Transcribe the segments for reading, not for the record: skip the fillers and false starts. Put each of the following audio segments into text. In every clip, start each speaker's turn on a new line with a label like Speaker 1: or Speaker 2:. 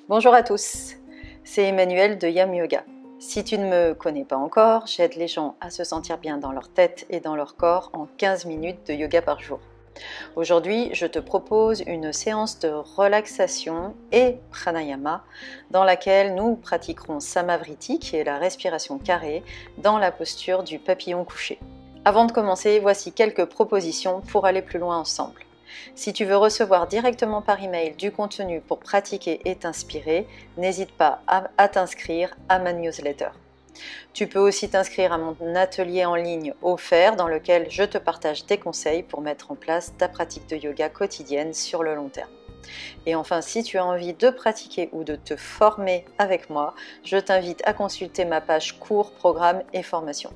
Speaker 1: Bonjour à tous, c'est Emmanuelle de Yam Yoga. Si tu ne me connais pas encore, j'aide les gens à se sentir bien dans leur tête et dans leur corps en 15 minutes de yoga par jour. Aujourd'hui, je te propose une séance de relaxation et pranayama dans laquelle nous pratiquerons Samavriti, qui est la respiration carrée, dans la posture du papillon couché. Avant de commencer, voici quelques propositions pour aller plus loin ensemble. Si tu veux recevoir directement par email du contenu pour pratiquer et t'inspirer, n'hésite pas à t'inscrire à ma newsletter. Tu peux aussi t'inscrire à mon atelier en ligne offert dans lequel je te partage des conseils pour mettre en place ta pratique de yoga quotidienne sur le long terme. Et enfin, si tu as envie de pratiquer ou de te former avec moi, je t'invite à consulter ma page cours, programme et formation.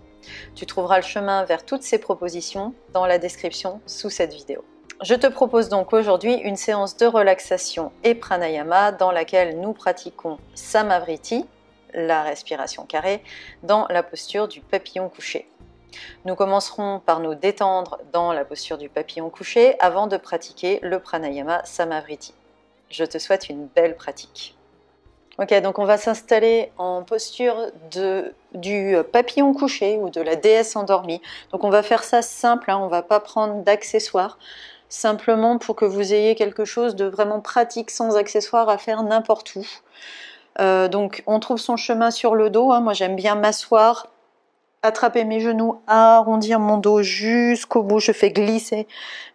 Speaker 1: Tu trouveras le chemin vers toutes ces propositions dans la description sous cette vidéo. Je te propose donc aujourd'hui une séance de relaxation et pranayama dans laquelle nous pratiquons Samavriti, la respiration carrée, dans la posture du papillon couché. Nous commencerons par nous détendre dans la posture du papillon couché avant de pratiquer le pranayama Samavriti. Je te souhaite une belle pratique. Ok, donc on va s'installer en posture du papillon couché ou de la déesse endormie. Donc on va faire ça simple, on ne va pas prendre d'accessoires. Simplement pour que vous ayez quelque chose de vraiment pratique sans accessoires à faire n'importe où. Donc on trouve son chemin sur le dos, moi j'aime bien m'asseoir, attraper mes genoux, arrondir mon dos jusqu'au bout, je fais glisser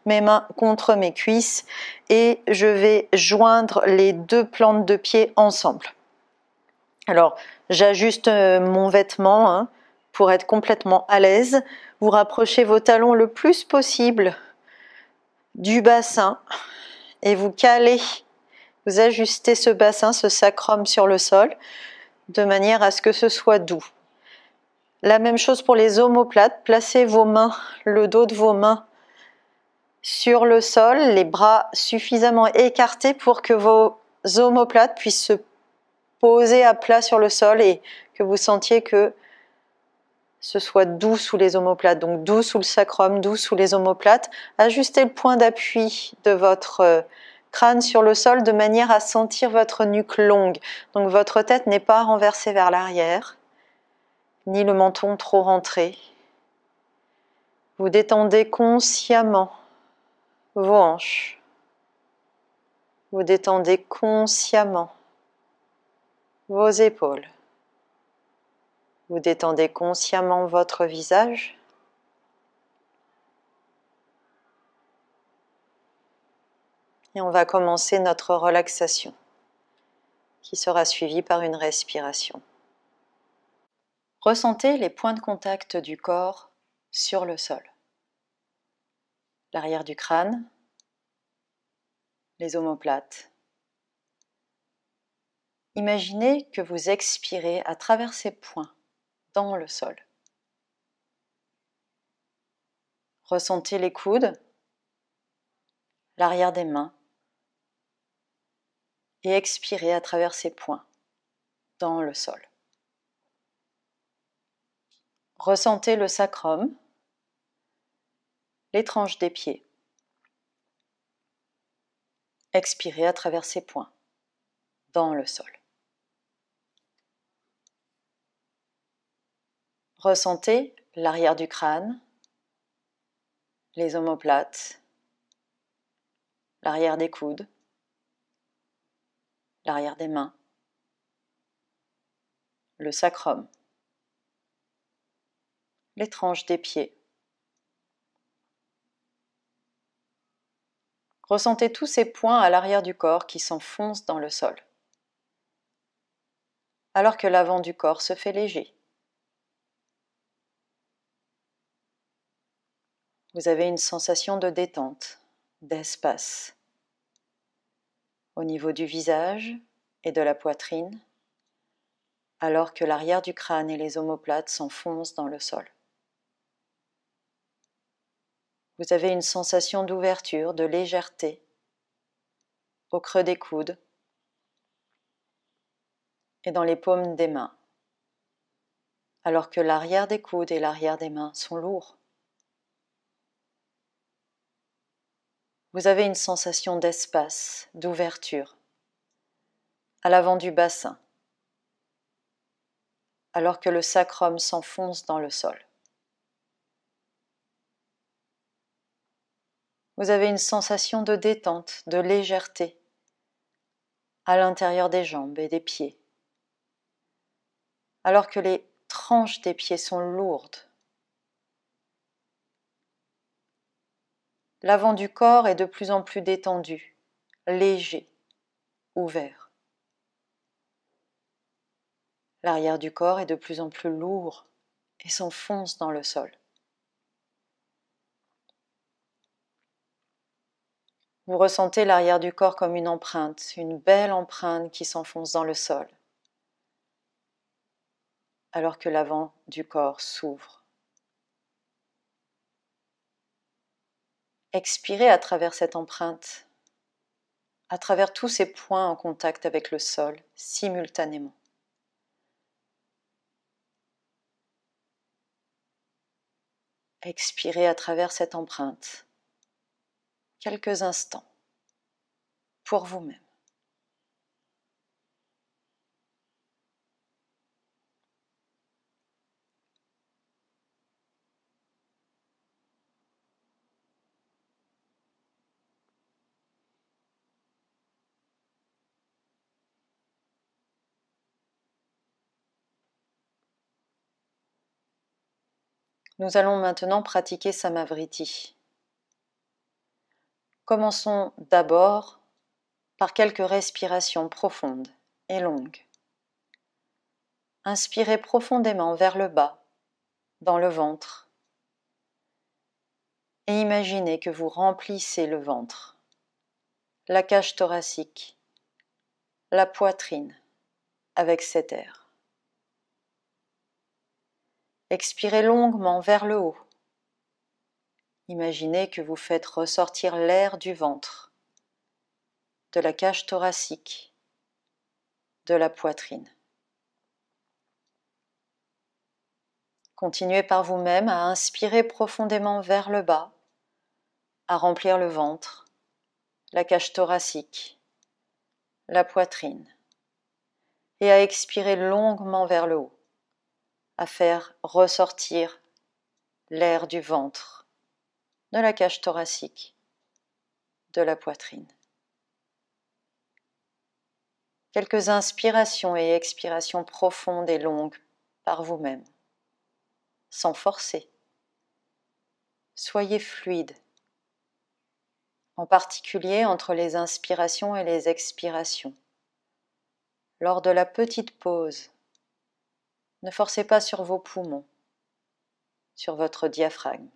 Speaker 1: mes mains contre mes cuisses et je vais joindre les deux plantes de pied ensemble. Alors j'ajuste mon vêtement pour être complètement à l'aise. Vous rapprochez vos talons le plus possible du bassin et vous calez, vous ajustez ce bassin, ce sacrum sur le sol de manière à ce que ce soit doux. La même chose pour les omoplates, placez vos mains, le dos de vos mains sur le sol, les bras suffisamment écartés pour que vos omoplates puissent se poser à plat sur le sol et que vous sentiez que ce soit doux sous les omoplates, donc doux sous le sacrum, doux sous les omoplates. Ajustez le point d'appui de votre crâne sur le sol de manière à sentir votre nuque longue. Donc votre tête n'est pas renversée vers l'arrière, ni le menton trop rentré. Vous détendez consciemment vos hanches. Vous détendez consciemment vos épaules. Vous détendez consciemment votre visage. Et on va commencer notre relaxation, qui sera suivie par une respiration. Ressentez les points de contact du corps sur le sol. L'arrière du crâne, les omoplates. Imaginez que vous expirez à travers ces points dans le sol. Ressentez les coudes, l'arrière des mains et expirez à travers ces points dans le sol. Ressentez le sacrum, les tranches des pieds. Expirez à travers ces points dans le sol. Ressentez l'arrière du crâne, les omoplates, l'arrière des coudes, l'arrière des mains, le sacrum, les tranches des pieds. Ressentez tous ces points à l'arrière du corps qui s'enfoncent dans le sol, alors que l'avant du corps se fait léger. Vous avez une sensation de détente, d'espace, au niveau du visage et de la poitrine, alors que l'arrière du crâne et les omoplates s'enfoncent dans le sol. Vous avez une sensation d'ouverture, de légèreté, au creux des coudes et dans les paumes des mains, alors que l'arrière des coudes et l'arrière des mains sont lourds. Vous avez une sensation d'espace, d'ouverture, à l'avant du bassin, alors que le sacrum s'enfonce dans le sol. Vous avez une sensation de détente, de légèreté, à l'intérieur des jambes et des pieds, alors que les tranches des pieds sont lourdes. L'avant du corps est de plus en plus détendu, léger, ouvert. L'arrière du corps est de plus en plus lourd et s'enfonce dans le sol. Vous ressentez l'arrière du corps comme une empreinte, une belle empreinte qui s'enfonce dans le sol, alors que l'avant du corps s'ouvre. Expirez à travers cette empreinte, à travers tous ces points en contact avec le sol, simultanément. Expirez à travers cette empreinte, quelques instants, pour vous-même. Nous allons maintenant pratiquer Samavriti. Commençons d'abord par quelques respirations profondes et longues. Inspirez profondément vers le bas, dans le ventre, et imaginez que vous remplissez le ventre, la cage thoracique, la poitrine avec cet air. Expirez longuement vers le haut. Imaginez que vous faites ressortir l'air du ventre, de la cage thoracique, de la poitrine. Continuez par vous-même à inspirer profondément vers le bas, à remplir le ventre, la cage thoracique, la poitrine, et à expirer longuement vers le haut, à faire ressortir l'air du ventre, de la cage thoracique, de la poitrine. Quelques inspirations et expirations profondes et longues par vous-même, sans forcer. Soyez fluide, en particulier entre les inspirations et les expirations. Lors de la petite pause, ne forcez pas sur vos poumons, sur votre diaphragme.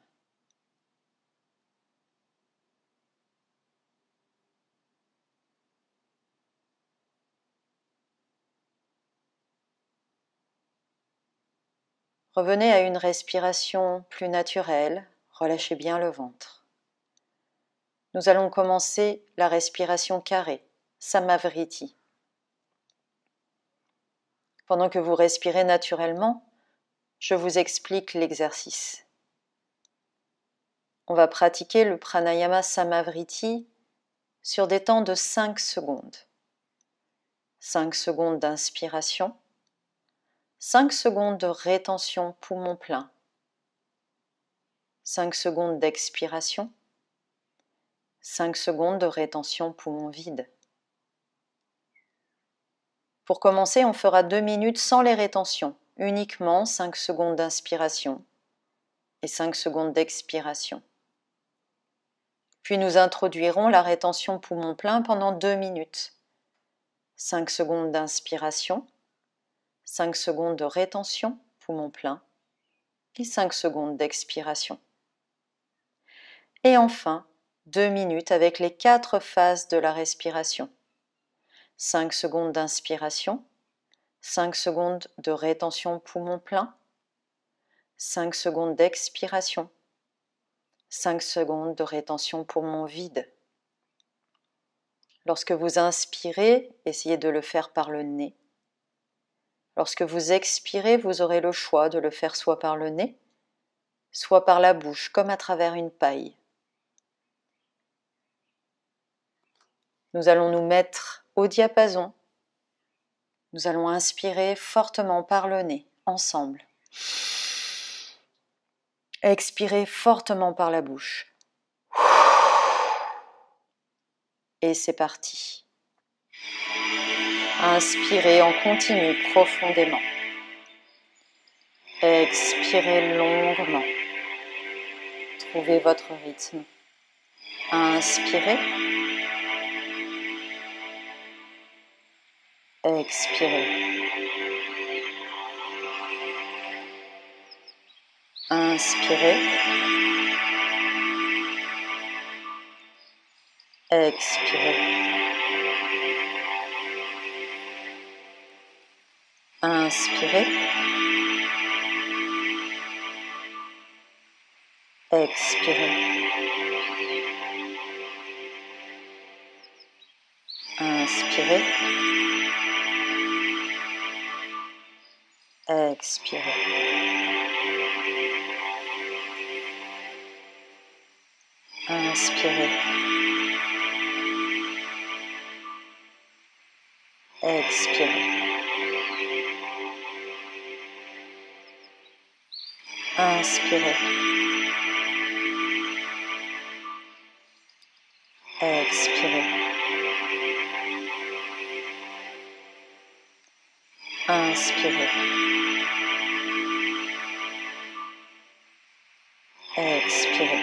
Speaker 1: Revenez à une respiration plus naturelle, relâchez bien le ventre. Nous allons commencer la respiration carrée, Samavriti. Pendant que vous respirez naturellement, je vous explique l'exercice. On va pratiquer le pranayama Samavriti sur des temps de 5 secondes. 5 secondes d'inspiration, 5 secondes de rétention poumon plein, 5 secondes d'expiration, 5 secondes de rétention poumon vide. Pour commencer, on fera 2 minutes sans les rétentions, uniquement 5 secondes d'inspiration et 5 secondes d'expiration. Puis nous introduirons la rétention poumon plein pendant 2 minutes. 5 secondes d'inspiration, 5 secondes de rétention, poumon plein, et 5 secondes d'expiration. Et enfin, 2 minutes avec les 4 phases de la respiration. 5 secondes d'inspiration, 5 secondes de rétention poumon plein, 5 secondes d'expiration, 5 secondes de rétention poumon vide. Lorsque vous inspirez, essayez de le faire par le nez. Lorsque vous expirez, vous aurez le choix de le faire soit par le nez, soit par la bouche, comme à travers une paille. Nous allons nous mettre au diapason. Nous allons inspirer fortement par le nez, ensemble. Expirez fortement par la bouche. Et c'est parti. Inspirez en continu profondément. Expirez longuement. Trouvez votre rythme. Inspirez. Expirez. Inspirez. Expirez. Inspirez. Expirez. Inspirez. Expirez. Inspirez. Expirez. Inspirez. Expirez. Inspirez. Expirez.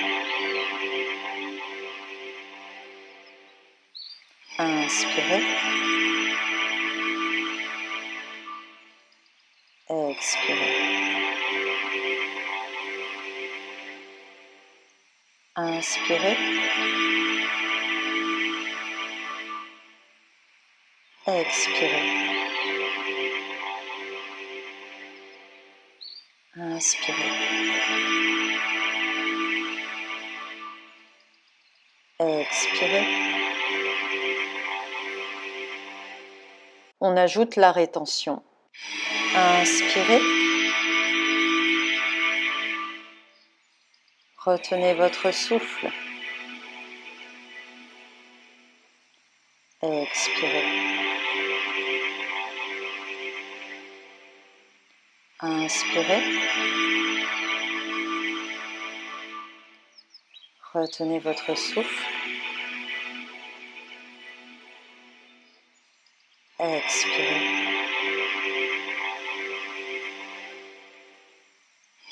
Speaker 1: Inspirez. Expirez. Inspirez. Expirez. Inspirez. Expirez. On ajoute la rétention. Inspirez. Retenez votre souffle. Expirez. Inspirez. Retenez votre souffle. Expirez.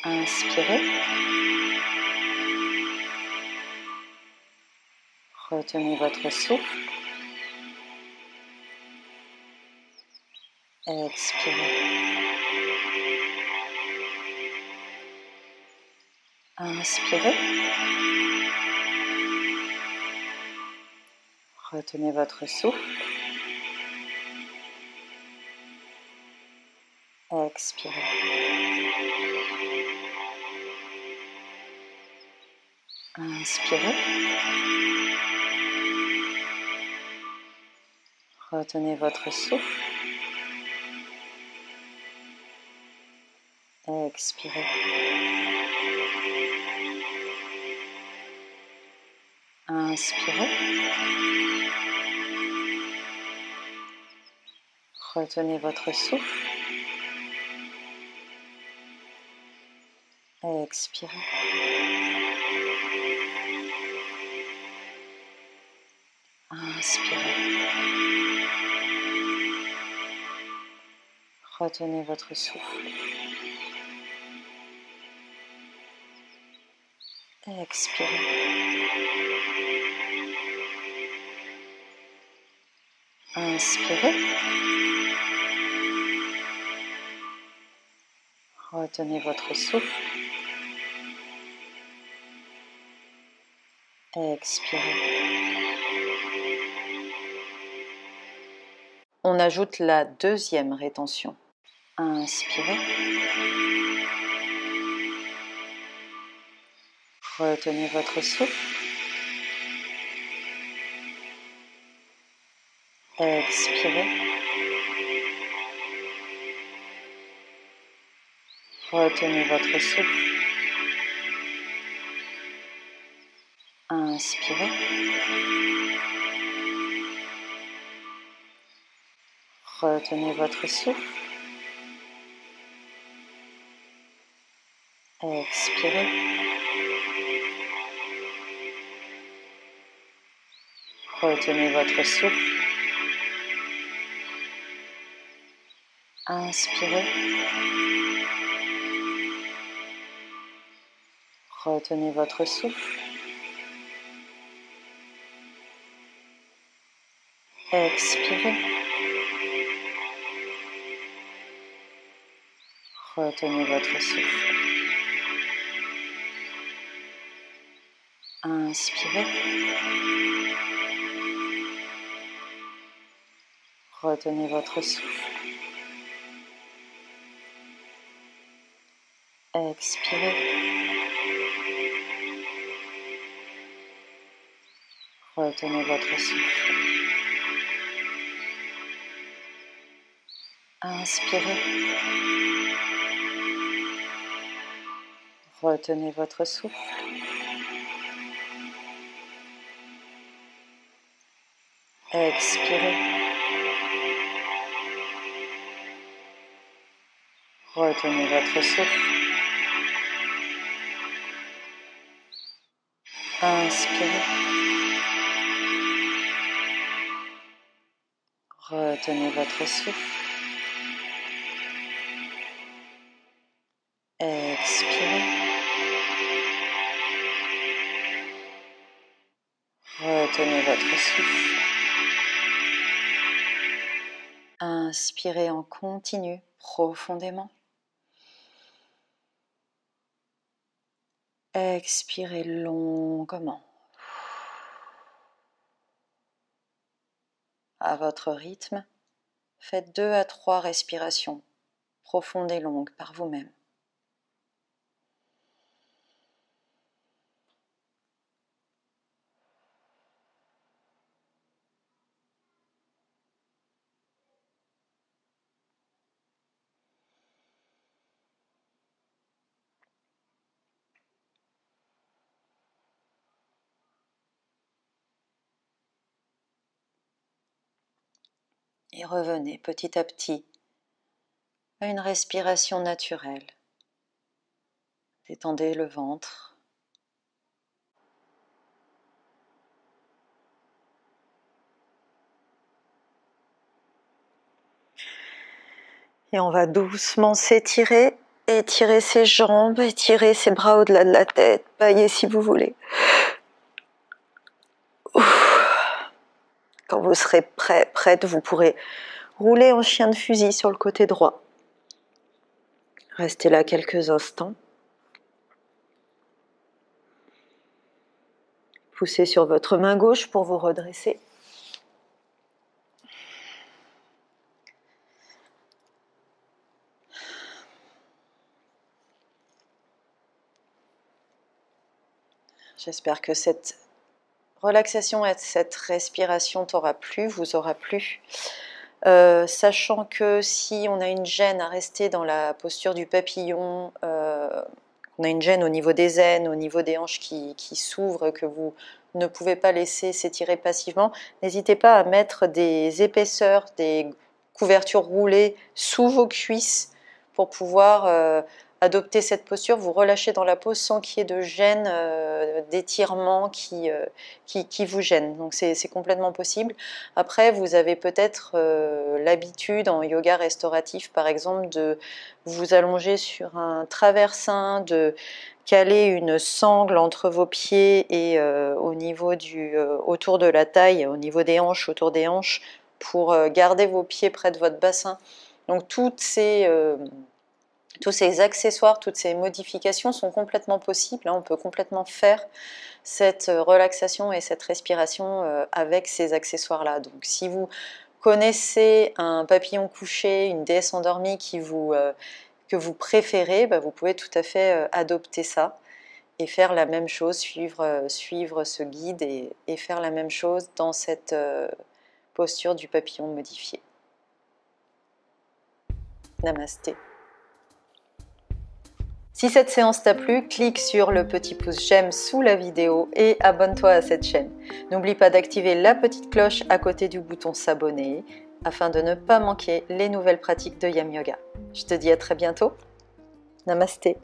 Speaker 1: Inspirez. Retenez votre souffle. Expirez. Inspirez. Retenez votre souffle. Expirez. Inspirez. Retenez votre souffle. Expirez. Inspirez. Retenez votre souffle. Expirez. Inspirez. Retenez votre souffle. Expirez. Inspirez. Retenez votre souffle. Expirez. On ajoute la deuxième rétention. Inspirez. Retenez votre souffle. Expirez. Retenez votre souffle. Inspirez. Retenez votre souffle. Expirez. Retenez votre souffle. Inspirez. Retenez votre souffle. Expirez. Retenez votre souffle. Inspirez. Retenez votre souffle. Expirez. Retenez votre souffle. Inspirez. Retenez votre souffle. Expirez. Retenez votre souffle. Inspirez. Retenez votre souffle. Expirez. Retenez votre souffle. Inspirez en continu, profondément. Expirez longuement. À votre rythme, faites 2 à 3 respirations profondes et longues par vous-même. Et revenez petit à petit à une respiration naturelle. Détendez le ventre. Et on va doucement s'étirer, étirer ses jambes, étirer ses bras au-delà de la tête, bailler si vous voulez. Quand vous serez prête, vous pourrez rouler en chien de fusil sur le côté droit. Restez là quelques instants. Poussez sur votre main gauche pour vous redresser. J'espère que cette relaxation et cette respiration t'aura plu, vous aura plu. Sachant que si on a une gêne à rester dans la posture du papillon, on a une gêne au niveau des aines, au niveau des hanches qui s'ouvrent, que vous ne pouvez pas laisser s'étirer passivement, n'hésitez pas à mettre des épaisseurs, des couvertures roulées sous vos cuisses pour pouvoir adopter cette posture, vous relâchez dans la pose sans qu'il y ait de gêne, d'étirement qui vous gêne. Donc c'est complètement possible. Après, vous avez peut-être l'habitude en yoga restauratif, par exemple, de vous allonger sur un traversin, de caler une sangle entre vos pieds et au niveau autour de la taille, au niveau des hanches, autour des hanches, pour garder vos pieds près de votre bassin. Donc tous ces accessoires, toutes ces modifications sont complètement possibles. On peut complètement faire cette relaxation et cette respiration avec ces accessoires-là. Donc si vous connaissez un papillon couché, une déesse endormie que vous préférez, vous pouvez tout à fait adopter ça et faire la même chose, suivre ce guide et faire la même chose dans cette posture du papillon modifié. Namasté. Si cette séance t'a plu, clique sur le petit pouce j'aime sous la vidéo et abonne-toi à cette chaîne. N'oublie pas d'activer la petite cloche à côté du bouton s'abonner afin de ne pas manquer les nouvelles pratiques de Yam Yoga. Je te dis à très bientôt. Namasté.